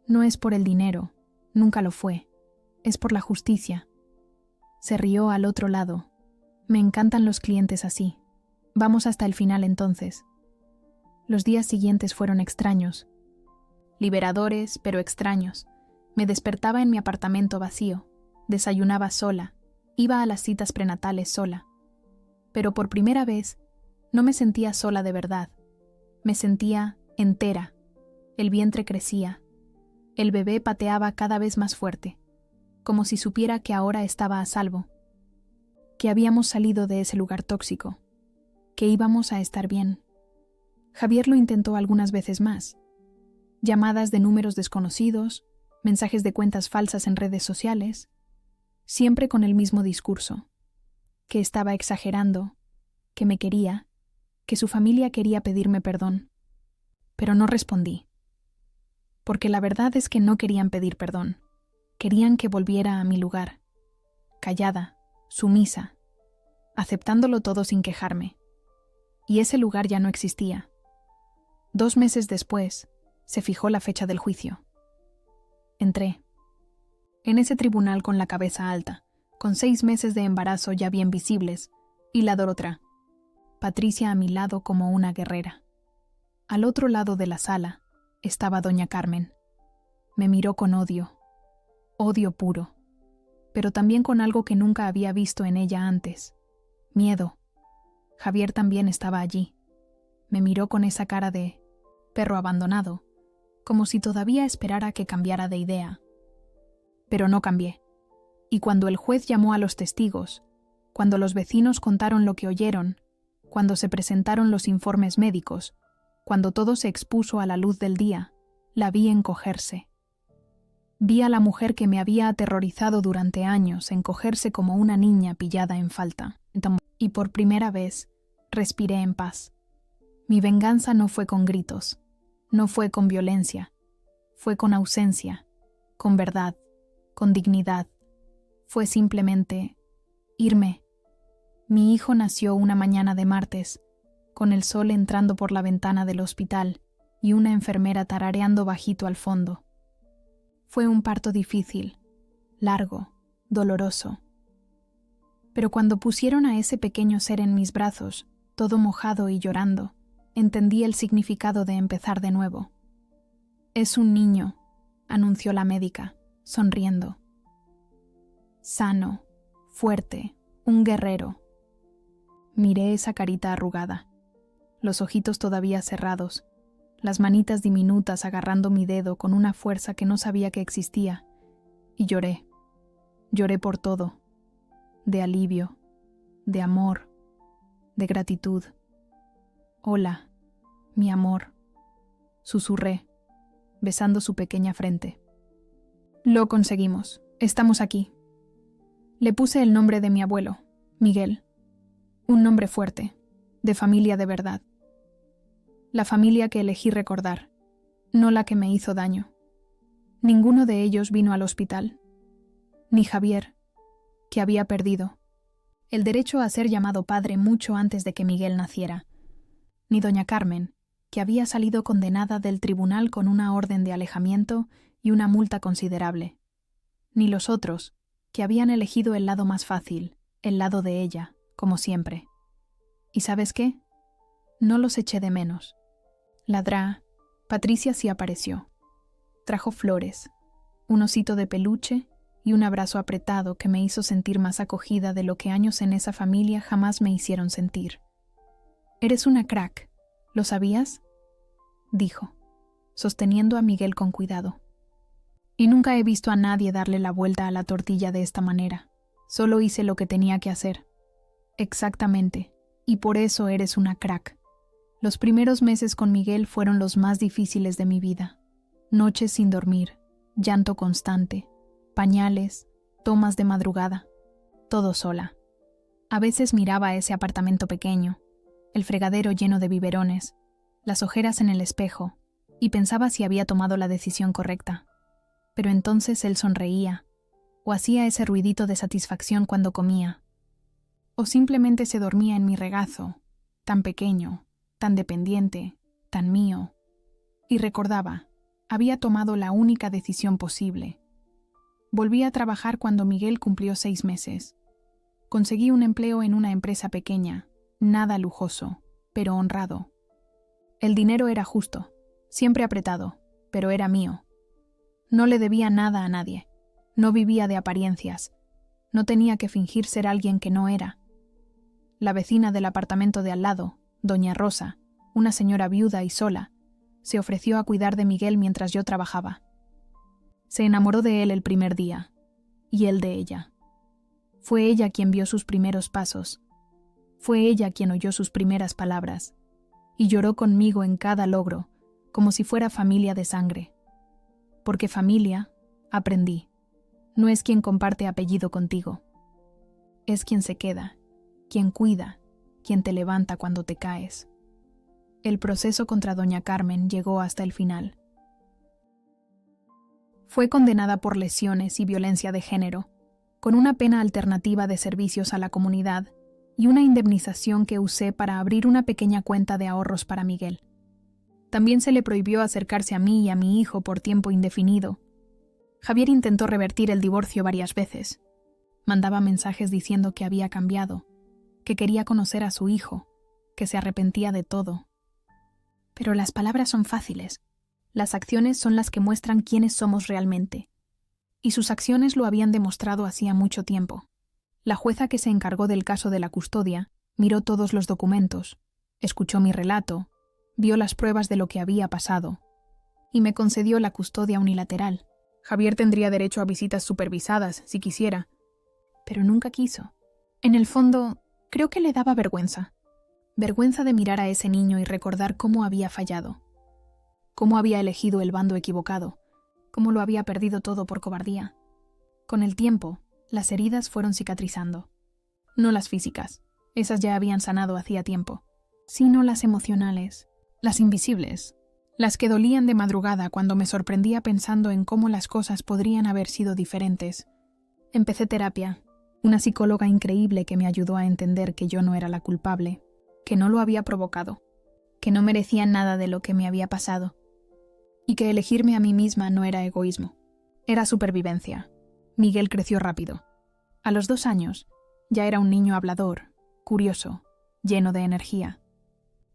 No es por el dinero, nunca lo fue. Es por la justicia. Se rió al otro lado. Me encantan los clientes así. Vamos hasta el final entonces. Los días siguientes fueron extraños. Liberadores, pero extraños. Me despertaba en mi apartamento vacío. Desayunaba sola. Iba a las citas prenatales sola. Pero por primera vez, no me sentía sola de verdad. Me sentía entera. El vientre crecía. El bebé pateaba cada vez más fuerte, como si supiera que ahora estaba a salvo, que habíamos salido de ese lugar tóxico, que íbamos a estar bien. Javier lo intentó algunas veces más. Llamadas de números desconocidos, mensajes de cuentas falsas en redes sociales, siempre con el mismo discurso. Que estaba exagerando, que me quería, que su familia quería pedirme perdón. Pero no respondí. Porque la verdad es que no querían pedir perdón. Querían que volviera a mi lugar. Callada, sumisa, aceptándolo todo sin quejarme. Y ese lugar ya no existía. 2 meses después, se fijó la fecha del juicio. Entré. En ese tribunal con la cabeza alta, con 6 meses de embarazo ya bien visibles, y la Dorotra, Patricia a mi lado como una guerrera. Al otro lado de la sala estaba doña Carmen. Me miró con odio puro, pero también con algo que nunca había visto en ella antes: miedo. Javier también estaba allí. Me miró con esa cara de perro abandonado, como si todavía esperara que cambiara de idea. Pero no cambié. Y cuando el juez llamó a los testigos, cuando los vecinos contaron lo que oyeron, cuando se presentaron los informes médicos, cuando todo se expuso a la luz del día, la vi encogerse. Vi a la mujer que me había aterrorizado durante años encogerse como una niña pillada en falta. Y por primera vez respiré en paz. Mi venganza no fue con gritos, no fue con violencia, fue con ausencia, con verdad, con dignidad. Fue simplemente irme. Mi hijo nació una mañana de martes, con el sol entrando por la ventana del hospital y una enfermera tarareando bajito al fondo. Fue un parto difícil, largo, doloroso. Pero cuando pusieron a ese pequeño ser en mis brazos, todo mojado y llorando, entendí el significado de empezar de nuevo. «Es un niño», anunció la médica, sonriendo. «Sano, fuerte, un guerrero». Miré esa carita arrugada, los ojitos todavía cerrados, las manitas diminutas agarrando mi dedo con una fuerza que no sabía que existía, y lloré. Lloré por todo, de alivio, de amor, de gratitud. «Hola, mi amor», susurré, besando su pequeña frente. «Lo conseguimos, estamos aquí». Le puse el nombre de mi abuelo, Miguel, un nombre fuerte, de familia de verdad. La familia que elegí recordar, no la que me hizo daño. Ninguno de ellos vino al hospital, ni Javier, que había perdido el derecho a ser llamado padre mucho antes de que Miguel naciera, ni doña Carmen, que había salido condenada del tribunal con una orden de alejamiento y una multa considerable, ni los otros, que habían elegido el lado más fácil, el lado de ella, como siempre. ¿Y sabes qué? No los eché de menos. Patricia sí apareció. Trajo flores, un osito de peluche y un abrazo apretado que me hizo sentir más acogida de lo que años en esa familia jamás me hicieron sentir. «Eres una crack, ¿lo sabías?», dijo, sosteniendo a Miguel con cuidado. «Y nunca he visto a nadie darle la vuelta a la tortilla de esta manera. Solo hice lo que tenía que hacer». «Exactamente, y por eso eres una crack». Los primeros meses con Miguel fueron los más difíciles de mi vida. Noches sin dormir, llanto constante, pañales, tomas de madrugada, todo sola. A veces miraba ese apartamento pequeño, el fregadero lleno de biberones, las ojeras en el espejo, y pensaba si había tomado la decisión correcta. Pero entonces él sonreía, o hacía ese ruidito de satisfacción cuando comía, o simplemente se dormía en mi regazo, tan pequeño, tan dependiente, tan mío, y recordaba, había tomado la única decisión posible. Volví a trabajar cuando Miguel cumplió 6 meses. Conseguí un empleo en una empresa pequeña, nada lujoso, pero honrado. El dinero era justo, siempre apretado, pero era mío. No le debía nada a nadie, no vivía de apariencias, no tenía que fingir ser alguien que no era. La vecina del apartamento de al lado, doña Rosa, una señora viuda y sola, se ofreció a cuidar de Miguel mientras yo trabajaba. Se enamoró de él el primer día, y él de ella. Fue ella quien vio sus primeros pasos, fue ella quien oyó sus primeras palabras, y lloró conmigo en cada logro, como si fuera familia de sangre. Porque familia, aprendí, no es quien comparte apellido contigo. Es quien se queda, quien cuida, quien te levanta cuando te caes. El proceso contra doña Carmen llegó hasta el final. Fue condenada por lesiones y violencia de género, con una pena alternativa de servicios a la comunidad y una indemnización que usé para abrir una pequeña cuenta de ahorros para Miguel. También se le prohibió acercarse a mí y a mi hijo por tiempo indefinido. Javier intentó revertir el divorcio varias veces. Mandaba mensajes diciendo que había cambiado, que quería conocer a su hijo, que se arrepentía de todo. Pero las palabras son fáciles. Las acciones son las que muestran quiénes somos realmente. Y sus acciones lo habían demostrado hacía mucho tiempo. La jueza que se encargó del caso de la custodia miró todos los documentos, escuchó mi relato, vio las pruebas de lo que había pasado y me concedió la custodia unilateral. Javier tendría derecho a visitas supervisadas, si quisiera, pero nunca quiso. En el fondo, creo que le daba vergüenza. Vergüenza de mirar a ese niño y recordar cómo había fallado, cómo había elegido el bando equivocado, cómo lo había perdido todo por cobardía. Con el tiempo, las heridas fueron cicatrizando. No las físicas, esas ya habían sanado hacía tiempo, sino las emocionales, las invisibles, las que dolían de madrugada cuando me sorprendía pensando en cómo las cosas podrían haber sido diferentes. Empecé terapia, una psicóloga increíble que me ayudó a entender que yo no era la culpable, que no lo había provocado, que no merecía nada de lo que me había pasado, y que elegirme a mí misma no era egoísmo, era supervivencia. Miguel creció rápido. A los 2 años, ya era un niño hablador, curioso, lleno de energía.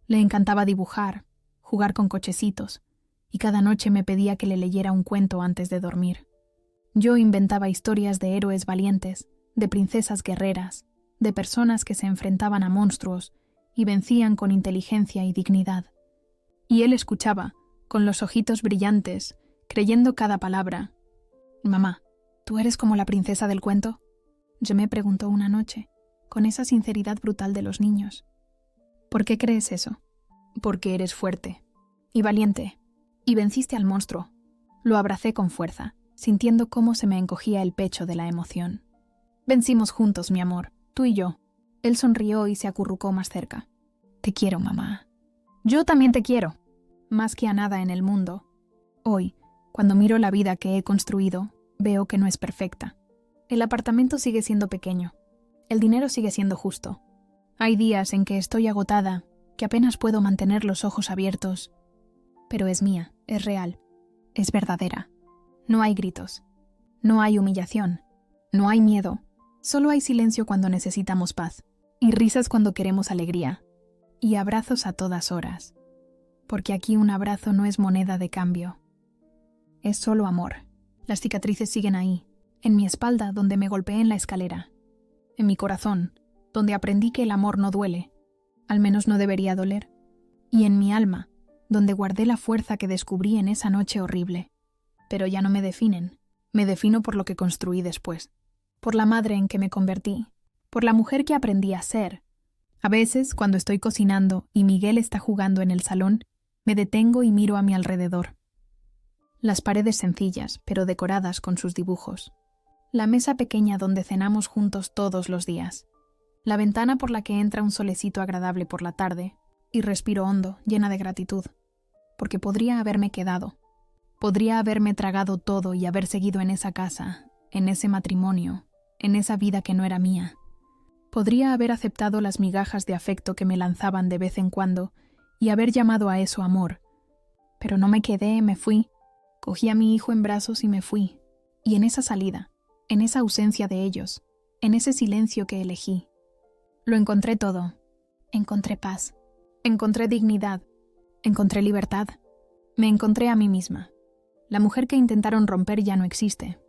Le encantaba dibujar, jugar con cochecitos, y cada noche me pedía que le leyera un cuento antes de dormir. Yo inventaba historias de héroes valientes, de princesas guerreras, de personas que se enfrentaban a monstruos y vencían con inteligencia y dignidad. Y él escuchaba, con los ojitos brillantes, creyendo cada palabra. «Mamá, ¿tú eres como la princesa del cuento?», yo me preguntó una noche, con esa sinceridad brutal de los niños. «¿Por qué crees eso?». «Porque eres fuerte y valiente, y venciste al monstruo». Lo abracé con fuerza, sintiendo cómo se me encogía el pecho de la emoción. «Vencimos juntos, mi amor, tú y yo». Él sonrió y se acurrucó más cerca. «Te quiero, mamá». «Yo también te quiero, más que a nada en el mundo». Hoy, cuando miro la vida que he construido, veo que no es perfecta. El apartamento sigue siendo pequeño. El dinero sigue siendo justo. Hay días en que estoy agotada, que apenas puedo mantener los ojos abiertos. Pero es mía, es real, es verdadera. No hay gritos, no hay humillación, no hay miedo. Solo hay silencio cuando necesitamos paz, y risas cuando queremos alegría, y abrazos a todas horas. Porque aquí un abrazo no es moneda de cambio. Es solo amor. Las cicatrices siguen ahí, en mi espalda donde me golpeé en la escalera, en mi corazón, donde aprendí que el amor no duele, al menos no debería doler, y en mi alma, donde guardé la fuerza que descubrí en esa noche horrible. Pero ya no me definen, me defino por lo que construí después, por la madre en que me convertí, por la mujer que aprendí a ser. A veces, cuando estoy cocinando y Miguel está jugando en el salón, me detengo y miro a mi alrededor. Las paredes sencillas, pero decoradas con sus dibujos. La mesa pequeña donde cenamos juntos todos los días. La ventana por la que entra un solecito agradable por la tarde, y respiro hondo, llena de gratitud. Porque podría haberme quedado. Podría haberme tragado todo y haber seguido en esa casa, en ese matrimonio, en esa vida que no era mía. Podría haber aceptado las migajas de afecto que me lanzaban de vez en cuando y haber llamado a eso amor. Pero no me quedé, me fui. Cogí a mi hijo en brazos y me fui. Y en esa salida, en esa ausencia de ellos, en ese silencio que elegí, lo encontré todo. Encontré paz. Encontré dignidad. Encontré libertad. Me encontré a mí misma. La mujer que intentaron romper ya no existe.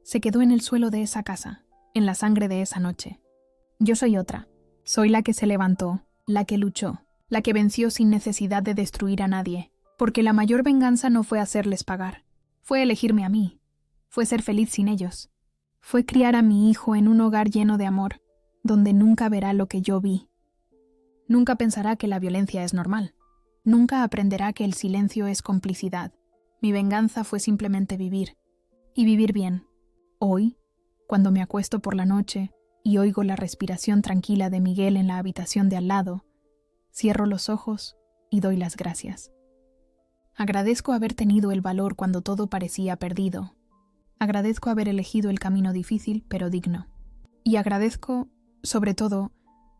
Se quedó en el suelo de esa casa, en la sangre de esa noche. Yo soy otra. Soy la que se levantó, la que luchó, la que venció sin necesidad de destruir a nadie. Porque la mayor venganza no fue hacerles pagar. Fue elegirme a mí. Fue ser feliz sin ellos. Fue criar a mi hijo en un hogar lleno de amor, donde nunca verá lo que yo vi. Nunca pensará que la violencia es normal. Nunca aprenderá que el silencio es complicidad. Mi venganza fue simplemente vivir. Y vivir bien. Hoy, cuando me acuesto por la noche y oigo la respiración tranquila de Miguel en la habitación de al lado, cierro los ojos y doy las gracias. Agradezco haber tenido el valor cuando todo parecía perdido. Agradezco haber elegido el camino difícil pero digno. Y agradezco, sobre todo,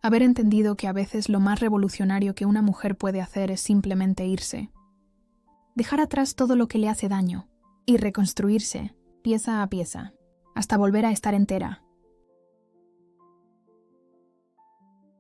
haber entendido que a veces lo más revolucionario que una mujer puede hacer es simplemente irse. Dejar atrás todo lo que le hace daño y reconstruirse, pieza a pieza, hasta volver a estar entera,